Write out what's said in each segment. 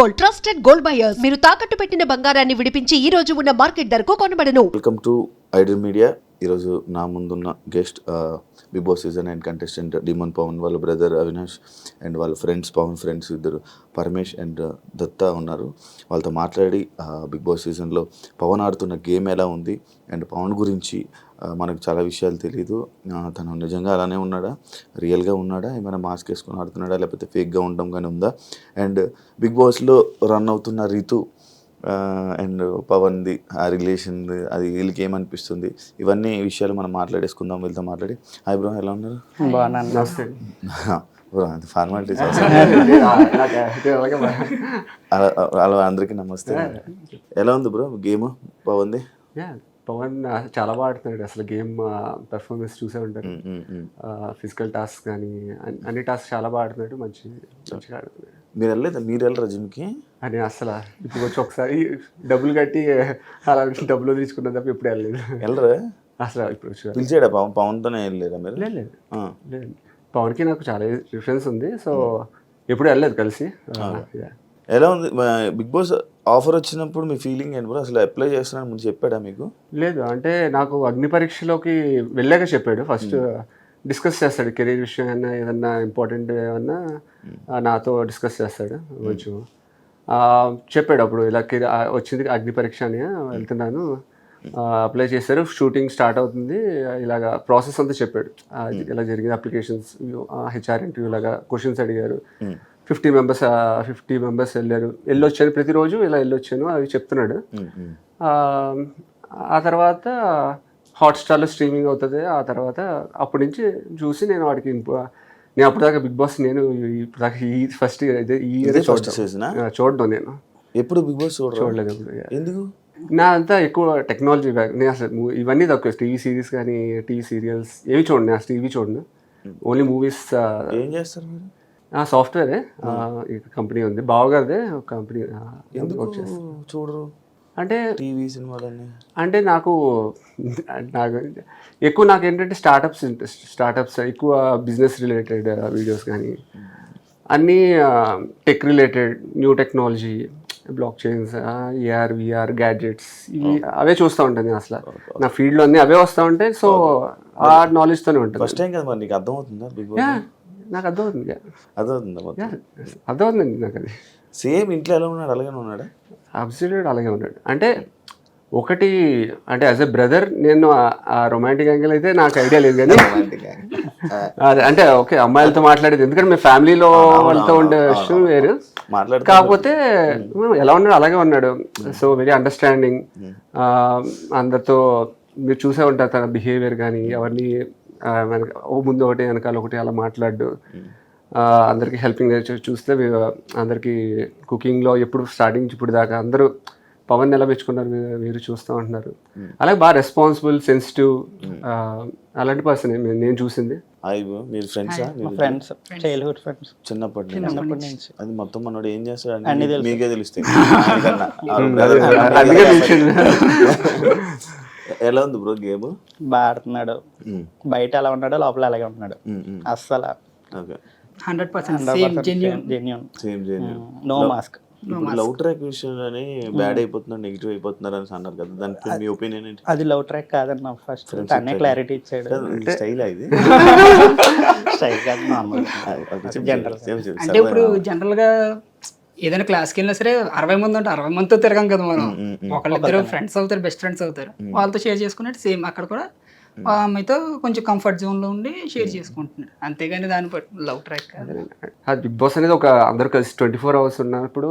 Gold, trusted gold buyers. మీరు తాకట్టు పెట్టిన బంగారాన్ని విడిపించి ఈ రోజు ఉన్న మార్కెట్ ధరకు కొనబడను. Welcome to Idol Media. ఈరోజు నా ముందున్న guest Bigg Boss season and contestant Demon Pavan, వాళ్ళ బ్రదర్ అవినాష్ అండ్ వాళ్ళ ఫ్రెండ్స్ పవన్ ఫ్రెండ్స్ ఇద్దరు పరమేష్ అండ్ దత్తా ఉన్నారు. వాళ్ళతో మాట్లాడి బిగ్ బాస్ సీజన్లో పవన్ ఆడుతున్న గేమ్ ఎలా ఉంది అండ్ పవన్ గురించి మనకు చాలా విషయాలు తెలియదు. తను నిజంగా అలానే ఉన్నాడా, రియల్గా ఉన్నాడా, ఏమైనా మాస్క్ వేసుకొని ఆడుతున్నాడా, లేకపోతే ఫేక్గా ఉండడం కానీ ఉందా, అండ్ బిగ్ బాస్లో రన్ అవుతున్న రీతు అండ్ పవన్ది ఆ రిలేషన్ అది వీళ్ళకి ఏమనిపిస్తుంది, ఇవన్నీ విషయాలు మనం మాట్లాడేసుకుందాం వీళ్ళతో మాట్లాడి. హాయ్ బ్రో, ఎలా ఉన్నారు? బ్రో అది ఫార్మాలిటీస్ అలా అందరికీ నమస్తే. ఎలా ఉంది బ్రో గేమ్ పవన్ది? పవన్ చాలా బాగా ఆడుతున్నాడు. అసలు గేమ్ పెర్ఫార్మెన్స్ చూసే ఉంటారు. ఫిజికల్ టాస్క్ కానీ అన్ని టాస్క్ చాలా బాగా ఆడుతున్నాడు. మంచిగా ఆడుతున్నాడు. మీరు వెళ్ళరా జిమ్కి? అని అసలు ఇప్పుడు వచ్చి ఒకసారి డబ్బులు కట్టి అలా డబ్బులు తీసుకున్న తప్ప ఎప్పుడు వెళ్ళరా అసలు. ఇప్పుడు వచ్చి పిలిచాడా పవన్తోనే వెళ్ళలేదా మీరు? లేదు, పవన్కి నాకు చాలా డిఫరెన్స్ ఉంది. సో ఎప్పుడు వెళ్ళలేదు కలిసి. ఎలా ఉంది బిగ్ బాస్ ఆఫర్ వచ్చినప్పుడు మీ ఫీలింగ్ ఏంటి బ్రో? అసలు అప్లై చేస్తున్నాను ముందు చెప్పాడా మీకు? లేదు, అంటే నాకు అగ్ని పరీక్షలోకి వెళ్ళాక చెప్పాడు. ఫస్ట్ డిస్కస్ చేస్తాడు కెరీర్ విషయం అయినా ఏదన్నా ఇంపార్టెంట్ ఏమన్నా నాతో డిస్కస్ చేస్తాడు. కొంచెం చెప్పాడు అప్పుడు ఇలా వచ్చింది అగ్ని పరీక్ష అని, వెళ్తున్నాను, అప్లై చేశారు, షూటింగ్ స్టార్ట్ అవుతుంది, ఇలాగ ప్రాసెస్ అంతా చెప్పాడు. ఇలా జరిగింది, అప్లికేషన్స్, హెచ్ఆర్ ఇంటర్వ్యూ లాగా క్వశ్చన్స్ అడిగారు. 50 మెంబర్స్ వెళ్ళొచ్చాను, ప్రతిరోజు ఇలా వెళ్ళొచ్చాను అవి చెప్తున్నాడు. ఆ తర్వాత హాట్స్టార్లో స్ట్రీమింగ్ అవుతుంది. ఆ తర్వాత అప్పటి నుంచి చూసి నేను వాడికి నేను అప్పటిదాకా బిగ్ బాస్ నేను ఇప్పటిదాకా ఈ ఫస్ట్ ఈ ఇయర్ చూడడం. నేను ఎప్పుడు బిగ్ బాస్ చూడలేదు. ఎందుకు? నా అంతా ఎక్కువ టెక్నాలజీ బ్యాక్. నేను అసలు ఇవన్నీ తక్కువ, టీవీ సిరీస్ కానీ టీవీ సీరియల్స్ ఏవి చూడండి. అసలు టీవీ చూడను, ఓన్లీ మూవీస్. ఏం చేస్తారు మీరు? సాఫ్ట్వేరే కంపెనీ ఉంది, బావగారిదే ఒక కంపెనీ. చూడరు అంటే టీవీ సినిమాలన్నీ? అంటే నాకు ఎక్కువ ఏంటంటే స్టార్టప్స్ ఎక్కువ, బిజినెస్ రిలేటెడ్ వీడియోస్ కానీ అన్నీ tech related, new technology, block chains, AR VR gadgets, ఇవి అవే చూస్తూ ఉంటాను నేను. అసలు నా ఫీల్డ్లో అన్నీ అవే వస్తూ ఉంటాయి. సో ఆ నాలెడ్జ్తోనే ఉంటుంది. ఫస్ట్ టైం కదా మరి నీకు అర్థమవుతుందా బిగ్ బాస్? నాకు అర్థమవుతుంది. అర్థమవుతుందండి నాకు. అది సేమ్ ఇంట్లో ఎలా ఉన్నాడు అలాగే ఉన్నాడా? అబ్సల్యూట్ అలాగే ఉన్నాడు. అంటే ఒకటి అంటే యాజ్ ఎ బ్రదర్ నేను ఆ రొమాంటిక్ యాంగిల్ అయితే నాకు ఐడియా లేదు, కానీ అదే అంటే ఓకే అమ్మాయిలతో మాట్లాడేది, ఎందుకంటే మేము ఫ్యామిలీలో వాళ్ళతో ఉండే విషయం వేరు. కాకపోతే ఎలా ఉన్నాడు అలాగే ఉన్నాడు. సో వెరీ అండర్స్టాండింగ్, అందరితో మీరు చూసే ఉంటారు తన బిహేవియర్ కానీ, ఎవరిని ముందు ఒకటి వెనకాల ఒకటి అలా మాట్లాడు, అందరికీ హెల్పింగ్ నేచర్. చూస్తే అందరికీ కుకింగ్లో ఎప్పుడు స్టార్టింగ్ నుంచి ఇప్పుడు దాకా అందరూ పవన్ ఎలా మెచ్చుకున్నారు మీరు చూస్తూ ఉంటున్నారు. అలాగే బాగా రెస్పాన్సిబుల్, సెన్సిటివ్, అలాంటి పర్సన్ నేను చూసింది. చిన్నప్పటి నుంచి అది మొత్తం మనోడు ఏం చేస్తాడు మీకే తెలుస్తాయి. ఎలా ఉంది బ్రో గేమ్? బాగా ఆడుతున్నాడు. బయట ఎలా ఉన్నాడో లోపల అలాగే ఉంటున్నాడు. అస్సలు 100% genuine, no mask. Love track విషయంలోనే బ్యాడ్ అయిపోతున్నారు, నెగిటివ్ అయిపోతున్నారు అని అన్నారు కదా, దానికి మీ ఒపీనియన్ ఏంటి? అది లవ్ ట్రాక్ కాదన్న, ఫస్ట్ తనే క్లారిటీ ఇచ్చాడు. స్టైల్ ఇది స్టైల్ కాదు, మామూలు జనరల్. అంటే ఇప్పుడు జనరల్ గా ఏదైనా క్లాస్కి వెళ్ళినా సరే 60 మంది ఉంటే 60 మందితో తిరగం కదా మనం. ఒకళ్ళిద్దరు ఫ్రెండ్స్ అవుతారు, బెస్ట్ ఫ్రెండ్స్ అవుతారు, వాళ్ళతో షేర్ చేసుకున్నట్టు సేమ్ అక్కడ కూడా ఆ అమ్మాయితో కొంచెం కంఫర్ట్ జోన్లో ఉండి షేర్ చేసుకుంటున్నాడు, అంతేగాని దాన్ని లవ్ ట్రాక్ కాదు. అది బిగ్ బాస్ అనేది ఒక అందరూ కలిసి 24 hours ఉన్నప్పుడు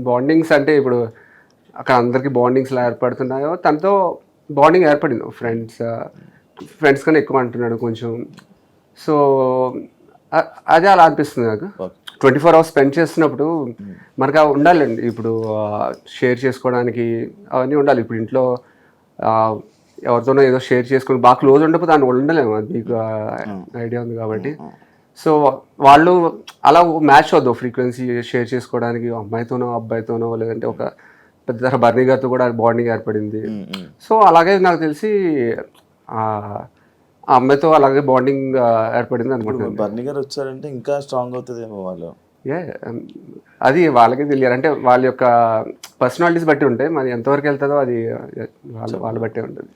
బాండింగ్స్, అంటే ఇప్పుడు అక్కడ అందరికి బాండింగ్స్ ఎలా ఏర్పడుతున్నాయో తనతో బాండింగ్ ఏర్పడింది. ఫ్రెండ్స్ కన్నా ఎక్కువ అంటున్నాడు కొంచెం. సో అదే అలా అనిపిస్తుంది నాకు. 24 hours స్పెండ్ చేస్తున్నప్పుడు మనకు ఉండాలండి. ఇప్పుడు షేర్ చేసుకోవడానికి అవన్నీ ఉండాలి. ఇప్పుడు ఇంట్లో ఎవరితోనో ఏదో షేర్ చేసుకుని బాగా క్లోజ్ ఉండకపోతే దాన్ని ఉండలేము, అది మీకు ఐడియా ఉంది కాబట్టి. సో వాళ్ళు అలా మ్యాచ్ అవుద్దు ఫ్రీక్వెన్సీ షేర్ చేసుకోవడానికి, అమ్మాయితోనో అబ్బాయితోనో, లేదంటే ఒక పెద్ద బర్నీ గారితో కూడా బాండింగ్ ఏర్పడింది. సో అలాగే నాకు తెలిసి ఆ అమ్మాయితో అలాగే బాండింగ్ ఏర్పడింది అనుకుంటున్నాను. బర్నీ గారు వచ్చారంటే ఇంకా స్ట్రాంగ్ అవుతుందేమో వాళ్ళు. అది వాళ్ళకే తెలియాలి, అంటే వాళ్ళ యొక్క పర్సనాలిటీస్ బట్టి ఉంటాయి, మరి ఎంతవరకు వెళ్తుందో అది వాళ్ళ బట్టే ఉంటుంది.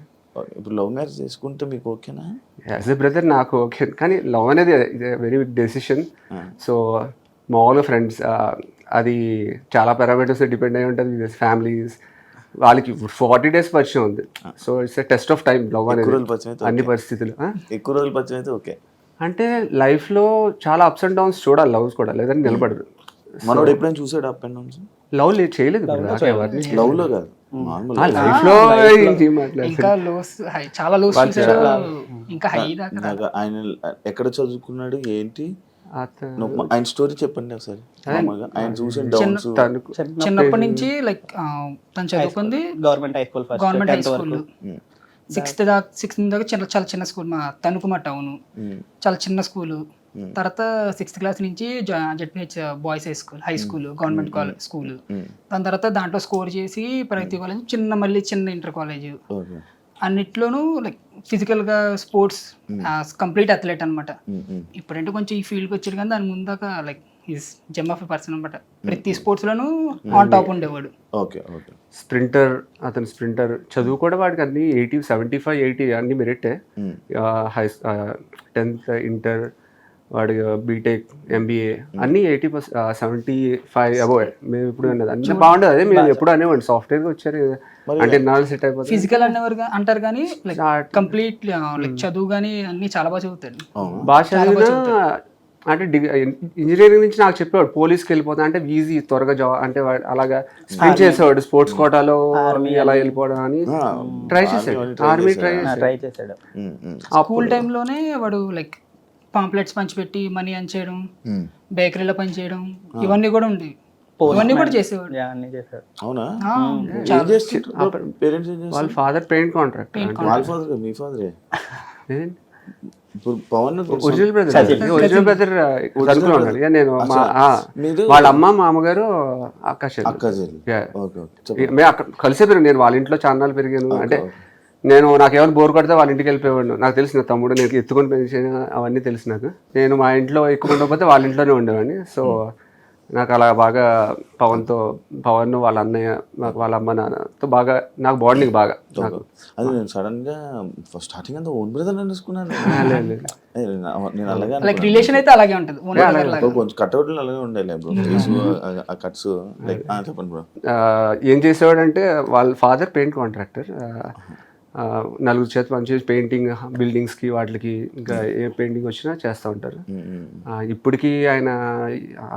ఇప్పుడు లవ్ మ్యారేజ్ చేసుకుంటే మీకు ఓకేనా? యాజ్ ఎ బ్రదర్ నాకు ఓకే, కానీ లవ్ అనేది వెరీ బిగ్ డెసిషన్. సో మామూలుగా ఫ్రెండ్స్ అది చాలా పారామీటర్స్ డిపెండ్ అయి ఉంటుంది. ఫ్యామిలీస్ వాళ్ళకి 40 days పరిచయం ఉంది. So it's test of time love అనేది అన్ని పరిస్థితులు. ఎక్కువ రోజులు పరిచయం అయితే ఓకే. అంటే లైఫ్లో చాలా అప్స్ అండ్ డౌన్స్ చూడాలి, లవ్స్ కూడా, లేదంటే నిలబడదు. మనోడు ఎప్పుడైనా చూసాడు అప్ అండ్ డౌన్స్? లవ్ చేయలేదు లవ్ లో కాదు, నార్మల్ లైఫ్ లో ఇంకా లోస్ హై, చాలా లోస్ ఇంకా హై దాకా. ఆయన ఎక్కడ చదువుకున్నాడు ఏంటి, ఆయన స్టోరీ చెప్పండి ఒకసారి. ఆయన చూసిన డౌన్స్, చిన్నప్పటి నుంచి లైక్ తను చదువుకుంది government high school, government high school, sixth దాకా చాలా చిన్న స్కూల్, మా తణుకు మా టౌన్, చాలా చిన్న స్కూల్. తర్వాత 6th క్లాస్ నుంచి ZPH boys high school government college school. దాని తర్వాత దాంట్లో స్కోర్ చేసి ప్రగతి కాలేజ్, మళ్ళీ చిన్న ఇంటర్ కాలేజ్, అన్నిట్లోనూ లైక్ ఫిజికల్ గా స్పోర్ట్స్ కంప్లీట్ అథ్లెట్ అనమాట. ఇప్పుడంటే కొంచెం ఈ ఫీల్డ్కి వచ్చాడు, కానీ దాని ముందాక like is gem of a person అనమాట. ప్రతి స్పోర్ట్స్ లోనూ ఆన్ టాప్ ఉండేవాడు. స్ప్రింటర్, అతను స్ప్రింటర్. చదువు కూడా వాడికి అన్ని 80, 75, 80 అన్ని మెరిటే. 10th ఇంటర్ వాడి బీటెక్ ఎంబీఏ అన్ని 80%, 75 అబోవ్. మేము ఇప్పుడు అన్నది అన్ని బాగుండదు. అదే మేము ఎప్పుడు అనేవాడి సాఫ్ట్వేర్గా వచ్చారు అంటే నాలుగు సెట్ అయిపోతుంది. ఫిజికల్ అనేవారు అంటారు, కానీ కంప్లీట్ లైక్ చదువు కానీ అన్ని చాలా బాగా చదువుతాడు. బాగా చదివినా అంటే ఇంజనీరింగ్ నుంచి నాకు చెప్పేవాడు పోలీస్కి వెళ్ళిపోతా అంటే ఈజీ త్వరగా జాబ్ అంటే అలాగా స్ప్రింట్ చేసేవాడు. స్పోర్ట్స్ కోటాలో అలా వెళ్ళిపోవడం అని ట్రై చేశాడు, ఆర్మీ ట్రై చేశాడు. స్కూల్ టైంలోనే వాడు లైక్ పాంప్లెట్స్ పంచిపెట్టి మనీ అని చేయడం, బేకరీలో పని చేయడం, ఇవన్నీ కూడా ఉండేవి. ఇవన్నీ కూడా చేసేవాడు. వాళ్ళ father paint contractor. Original brother తణుకులో ఉన్నాడు. నేను వాళ్ళ అమ్మ మామగారు అక్క మేము అక్కడ కలిసే పెరిగాను. నేను వాళ్ళ ఇంట్లో చాన్నాళ్ళు పెరిగాను. అంటే నేను నాకు ఏమైనా బోర్ కొడితే వాళ్ళ ఇంటికి వెళ్ళిపోయాడు. నాకు తెలిసిన తమ్ముడు నేను ఎత్తుకొని పెంచాను అవన్నీ తెలుసు నాకు. నేను మా ఇంట్లో ఎక్కువ ఉండకపోతే వాళ్ళ ఇంట్లోనే ఉండేవాడిని. సో నాకు అలా బాగా పవన్ వాళ్ళ అన్నయ్య వాళ్ళ అమ్మ నాన్నతో బాగా నాకు బాండింగ్ బాగా. నాకు అది నేను సడన్ గా స్టార్టింగ్ అంతా ఓన్ బ్రదర్ అనేసుకున్నాను. నేను అలాగే లైక్ రిలేషన్ అయితే అలాగే ఉంటుంది. కొంచెం కట్అవుట్లు అలాగే ఉండేలే బ్రో, ఆ కట్స్. లైక్ చెప్పండి బ్రో. ఏం చేసేవాడంటే వాళ్ళ ఫాదర్ పెయింట్ కాంట్రాక్టర్. 4 చేతి పనిచేసి పెయింటింగ్ బిల్డింగ్స్కి వాటికి ఇంకా ఏ పెయింటింగ్ వచ్చినా చేస్తూ ఉంటారు. ఇప్పటికీ ఆయన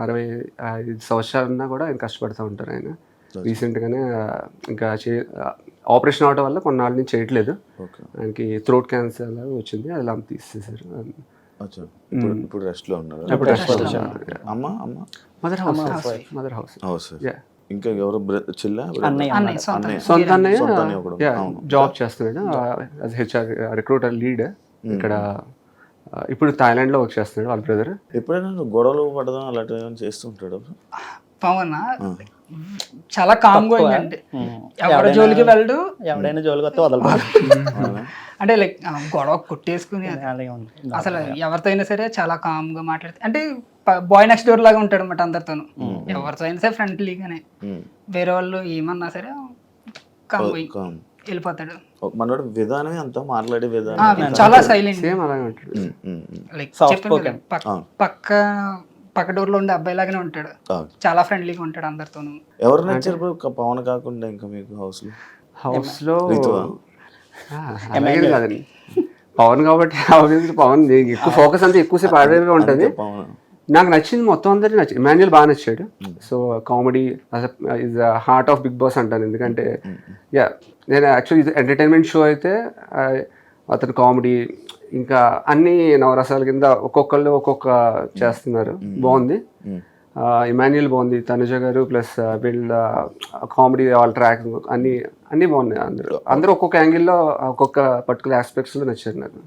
65 సంవత్సరాలున్నా కూడా ఆయన కష్టపడుతూ ఉంటారు. ఆయన రీసెంట్గానే ఇంకా ఆపరేషన్ అవడం వల్ల కొన్నాళ్ళ నుంచి చేయట్లేదు. ఆయనకి థ్రోట్ క్యాన్సర్ లాగా వచ్చింది, అది లంప్ తీసేసారు. ఇప్పుడు రెస్ట్ లో ఉన్నారు. Mother house. ఇంకా ఎవరు సొంత అన్నయ్య జాబ్ చేస్తున్నాడు యాజ్ హెచ్ఆర్ రిక్రూటర్ లీడ్ ఇక్కడ. ఇప్పుడు థాయిలాండ్ లో వర్క్ చేస్తున్నాడు వాళ్ళ బ్రదర్. ఎప్పుడైనా గొడవలు పడదాం అలాంటివి చేస్తుంటాడు పవన్? చాలా కామ్గా ఉందండి, ఎవరి జోలికి వెళ్ళడు, ఎవడైనా జోలికి వస్తే వదలదు. అంటే లైక్ గొడవ కొట్టేసుకుని అసలు ఎవరితో అయినా సరే చాలా కామ్గా మాట్లాడితే, అంటే బాయ్ నెక్స్ట్ డోర్ లాగా ఉంటాడు అనమాట అందరితోనూ. ఎవరితో అయినా సరే ఫ్రెండ్లీగానే, వేరే వాళ్ళు ఏమన్నా సరే కామ్ వెళ్ళిపోతాడు. మనోడు విధానమే అంతా మాట్లాడే విధానం చాలా సైలెంట్, లైక్ పక్క డోర్ లో ఉండే అబ్బాయి లాగానే ఉంటాడు. చాలా ఫ్రెండ్లీగా ఉంటాడు అందరితోనూ. ఎవరు నచ్చారు పవన్ కాకుండా ఇంకా మీకు హౌస్ లో? కాదండి, పవన్ కాబట్టి పవన్ ఎక్కువ ఫోకస్ అంతా ఎక్కువసేపు ఆడేగా ఉంటుంది. నాకు నచ్చింది మొత్తం అందరికీ నచ్చింది. ఇమాన్యుయల్ బాగా నచ్చాడు. So comedy is heart of Bigg Boss అంటాను. ఎందుకంటే నేను యాక్చువల్లీ ఇది ఎంటర్టైన్మెంట్ షో అయితే అతను కామెడీ ఇంకా అన్ని నవరసాల కింద ఒక్కొక్కళ్ళు ఒక్కొక్క చేస్తున్నారు. బాగుంది. ఇమాన్యుయల్ బాగుంది, తనుజ గారు ప్లస్ వీళ్ళ కామెడీ వాళ్ళ ట్రాక్ అన్నీ బాగున్నాయి. అందరూ ఒక్కొక్క యాంగిల్లో ఒక్కొక్క పర్టికులర్ ఆస్పెక్ట్స్లో నచ్చారు నాకు.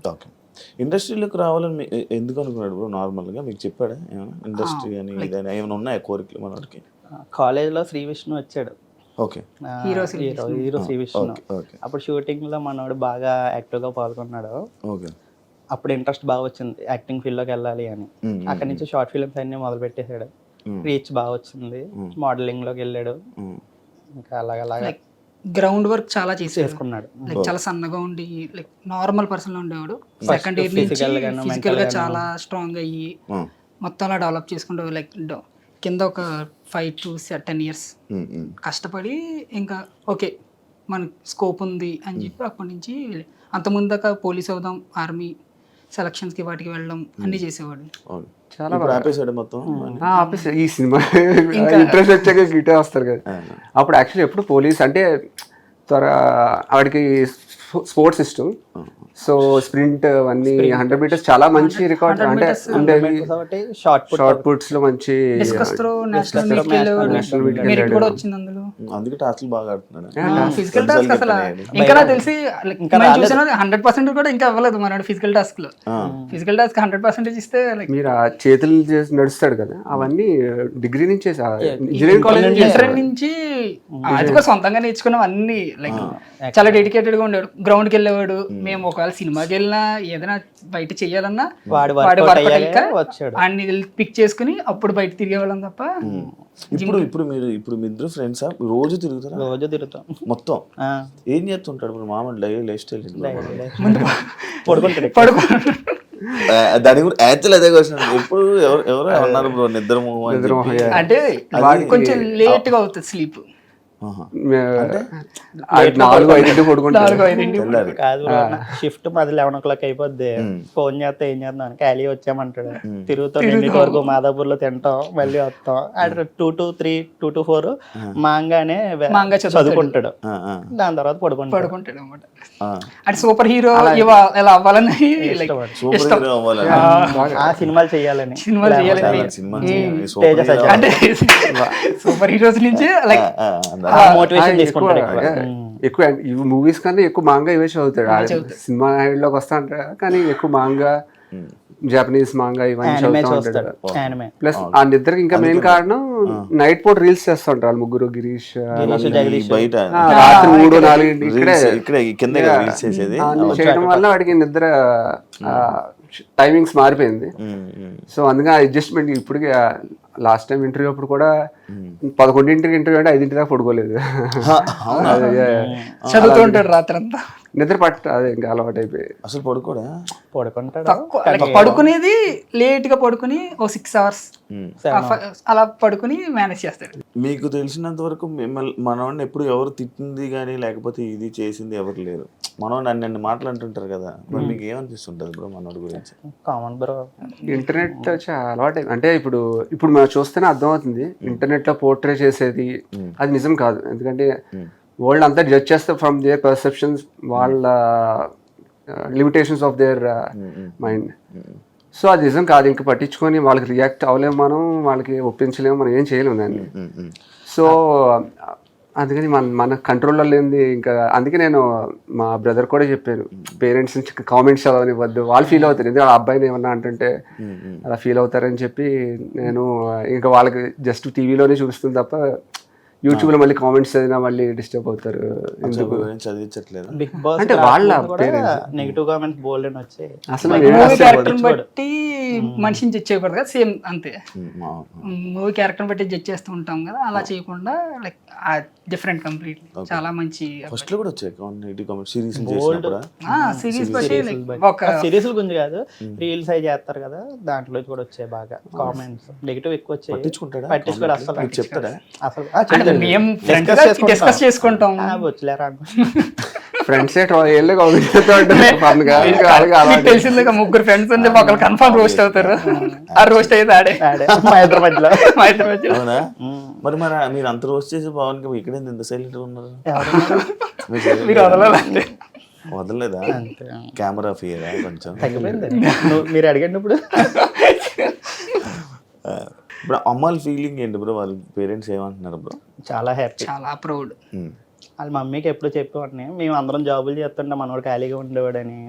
ఇండస్ట్రీలోకి రావాలని ఎందుకు అనుకున్నాడు బ్రో? నార్మల్గా మీకు చెప్పాడా ఏమైనా ఇండస్ట్రీ అని ఏమైనా ఉన్నాయా కోరికలు మనకి? కాలేజ్లో శ్రీ విష్ణు వచ్చాడు. Okay, hero Sri Vishnu. అప్పుడు షూటింగ్ లో మనోడు బాగా యాక్టివ్ గా పాల్గొన్నాడు. అప్పుడు ఇంట్రెస్ట్ బాగా వచ్చింది యాక్టింగ్ ఫీల్డ్ లోకి వెళ్ళాలి అని. అక్కడి నుంచి షార్ట్ ఫిల్మ్స్ అన్ని మొదలు పెట్టేశాడు. రీచ్ బాగా వచ్చింది, మోడలింగ్ లోకి వెళ్ళాడు, ఇంకా అలాగ లైక్ గ్రౌండ్ వర్క్ చాలా చేసుకున్నాడు. లైక్ చాలా సన్నగా ఉండి లైక్ నార్మల్ పర్సన్ ఉండేవాడు. సెకండ్ ఇయర్ నుంచి physical గాను, ఫిజికల్ గా mental చాలా స్ట్రాంగ్ అయ్యి మొత్తం అలా డెవలప్ చేసుకుంటూ లైక్ కింద ఒక 5 to 10 years కష్టపడి ఇంకా ఓకే మనకి స్కోప్ ఉంది అని చెప్పి అప్పటి నుంచి అంతకుముందు దాకా పోలీస్ అవుదాం, ఆర్మీ సెలక్షన్స్కి వాటికి వెళ్ళడం అన్నీ చేసేవాడు. చాలా ఇప్పుడు ఆపేసాడు మొత్తం. ఆపేసి ఈ సినిమా ఇంట్రెస్ట్ వచ్చాక గిటే వస్తారు కదా. అప్పుడు యాక్చువల్లీ ఎప్పుడు పోలీస్ అంటే వాడికి స్పోర్ట్స్ ఇష్టం. సో స్ప్రింట్ అవన్నీ 100 meters చాలా మంచి రికార్డ్ అంటే షార్ట్ పుట్స్ లో మంచి డిస్కస్ త్రో నేషనల్ మీట్కి వెళ్ళేవాడు, మెరిట్ కూడా వచ్చింది అందులో. అందుకే టాస్క్లు బాగా ఆడుతున్నాడు. ఫిజికల్ టాస్క్ అసలు ఇంకా నాకు తెలిసి చూసిన 100% కూడా ఇంకా అవ్వలేదు మనోడు ఫిజికల్ టాస్క్ లో. ఫిజికల్ టాస్క్ 100% ఇస్తే లైక్ మీరు ఆ చేతులు చేసి నడుస్తాడు కదా, అవన్నీ డిగ్రీ నుంచి ఇంజనీరింగ్ కాలేజ్ ఇంటర్ నుంచి అది కూడా సొంతంగా నేర్చుకున్నాం అన్ని. లైక్ చాలా డెడికేటెడ్ గా ఉండేవాడు, గ్రౌండ్ కి వెళ్ళేవాడు. మేము ఒకవేళ సినిమాకి వెళ్ళినా ఏదైనా బయట చెయ్యాలన్నా వాడు అన్ని పిక్ చేసుకుని అప్పుడు బయట తిరిగేవాళ్ళం తప్ప. ఇప్పుడు మీ ఇద్దరు ఫ్రెండ్సా? రోజు తిరుగుతాం మొత్తం. ఏం చేస్తుంటాడు ఇప్పుడు మామూలు లైఫ్ స్టైల్? దాని గురించి యాక్చువల్ అదే క్వశ్చన్. ఎప్పుడు ఎవరు అన్నారు బ్రో నిద్రమో అంటే కొంచెం లేట్ గా అవుతుంది స్లీప్. 4-5 పడుకుంటారు. కాదు షిఫ్ట్ మాది 11 o'clock అయిపోద్ది. ఫోన్ చేస్తే ఏం చేద్దాం, ఖాళీ వచ్చామంటాడు. తిరుగుతాం 2 వరకు మాదాపూర్ లో తింటాం, మళ్ళీ వస్తాం. 2 to 3, 2 to 4 మాంగానే చదువుకుంటాడు. దాని తర్వాత పడుకుంటాడు అనమాట. అంటే సూపర్ హీరో ఇలా అవ్వాలని ఆ సినిమాలు చేయాలని అంటే సూపర్ హీరోస్ నుంచి లైక్ మోటివేషన్ తీసుకుంటాడు. ఎక్కువ మూవీస్ కన్నా ఎక్కువ మాంగా ఇవే చదువుతాడు. సినిమా లోకి వస్తా అంటాడు కానీ ఎక్కువ మాంగా, జపనీస్ మాంగా ఇవన్నీ చదువుతూ ఉంటాడు. ప్లస్ ఆ నిద్రకి ఇంకా మెయిన్ కారణం నైట్ పూట రీల్స్ చేస్తుంటారు వాళ్ళు ముగ్గురు, గిరీష్ బయట రాత్రి 3-4 చేయడం వల్ల వాడికి నిద్ర టైమింగ్స్ మారిపోయింది. సో అందుకే అడ్జస్ట్మెంట్. ఇప్పటికి లాస్ట్ టైం ఇంటర్వ్యూ అప్పుడు కూడా 11 ఇంటర్వ్యూ అంటే 5 దాకా పడుకోలేదు. చదువుతూ ఉంటాడు రాత్రి అంతా, నిద్ర పట్ట అదే ఇంకా అలవాటు అయిపోయి అసలు పడుకుంటాడు. పడుకునేది లేట్ గా పడుకుని ఓ 6 hours అలా పడుకుని మేనేజ్ చేస్తాడు. మీకు తెలిసినంత వరకు మిమ్మల్ని మనవాడిని ఎప్పుడు ఎవరు తిట్టింది కానీ లేకపోతే ఇది చేసింది ఎవరు లేరు? మనవాడు నన్ను మాట్లాడుతుంటారు కదా, మరి మీకు ఏమనిపిస్తుంటది బ్రో మనవాడి గురించి? కామన్ బ్రో, ఇంటర్నెట్ చాలా అలవాటు. అంటే ఇప్పుడు మనం చూస్తేనే అర్థమవుతుంది ఇంటర్నెట్ లో పోర్ట్రే చేసేది అది నిజం కాదు. ఎందుకంటే వరల్డ్ అంతా జడ్జ్ చేస్తే ఫ్రమ్ దేర్ పర్సెప్షన్స్, వాళ్ళ limitations of their mind. So అది నిజం కాదు. ఇంకా పట్టించుకొని వాళ్ళకి రియాక్ట్ అవ్వలేము, మనం వాళ్ళకి ఒప్పించలేము, మనం ఏం చేయలేము దాన్ని. సో అందుకని మన కంట్రోల్లో లేనిది ఇంకా. అందుకే నేను మా బ్రదర్ కూడా చెప్పాను, పేరెంట్స్ నుంచి కామెంట్స్ చదవనివ్వద్దు, వాళ్ళు ఫీల్ అవుతారు. ఎందుకంటే ఆ అబ్బాయిని ఏమన్నా అంటుంటే అలా ఫీల్ అవుతారని చెప్పి నేను ఇంకా వాళ్ళకి జస్ట్ టీవీలోనే చూపిస్తుంది తప్ప యూట్యూబ్ లో మళ్ళీ కామెంట్స్ చదివినా మళ్ళీ డిస్టర్బ్ అవుతారు. ఎందుకు చదివించట్లేదు బిగ్ బాస్ అంటే వాళ్ళ నెగిటివ్ కామెంట్స్ బోల్డ్ అని వచ్చాయి. అసలు మూవీ క్యారెక్టర్ బట్టి మనిషిని జడ్జ్ చేయకూడదు కదా, సేమ్ అంతే. మూవీ క్యారెక్టర్ బట్టి జడ్జ్ చేస్తూ ఉంటాం కదా, అలా చేయకుండా లైక్ డిఫరెంట్ కంప్లీట్లీ. చాలా మంచి ఫస్ట్ లో కూడా వచ్చాయి నెగిటివ్ కామెంట్స్ సిరీస్ సిరీస్ బట్టి ఒక సిరీస్ గురించి కాదు, రీల్స్ అయి చేస్తారు కదా, దాంట్లో కూడా వచ్చాయి బాగా కామెంట్స్. నెగిటివ్ ఎక్కువ వచ్చాయి. పట్టించుకోడు అసలు. చెప్తారా అసలు మేము డిస్కస్ చేసుకుంటాం. వచ్చలేరా ఫ్రెండ్స్ తెలిసింది ముగ్గురు ఫ్రెండ్స్ ఉంటే ఒకరు కన్ఫర్మ్ రోస్ట్ అవుతారు. ఆ రోస్ట్ అయితే ఆడే మా ఇద్దరి మధ్యలో. అవునా? మరి మీరు అంత రోస్ట్ చేసి పవన్ కి ఇక్కడ ఎంత సైలెంట్ ఉన్నారు? మీరు వదలాలండి. వదలలేదా? కెమెరా ఫియరా కొంచెం తగ్గిపోయింది మీరు అడిగినప్పుడు. ఇప్పుడు అమ్మాయిల ఫీలింగ్ ఏంటి బ్రో? వాళ్ళ పేరెంట్స్ ఏమంటున్నారు బ్రో? చాలా హ్యాపీ, చాలా ప్రౌడ్. వాళ్ళ మమ్మీకి ఎప్పుడు చెప్పేవాడిని, మేము అందరం జాబులు చేస్తుంటే మనోడు ఖాళీగా ఉండేవాడని.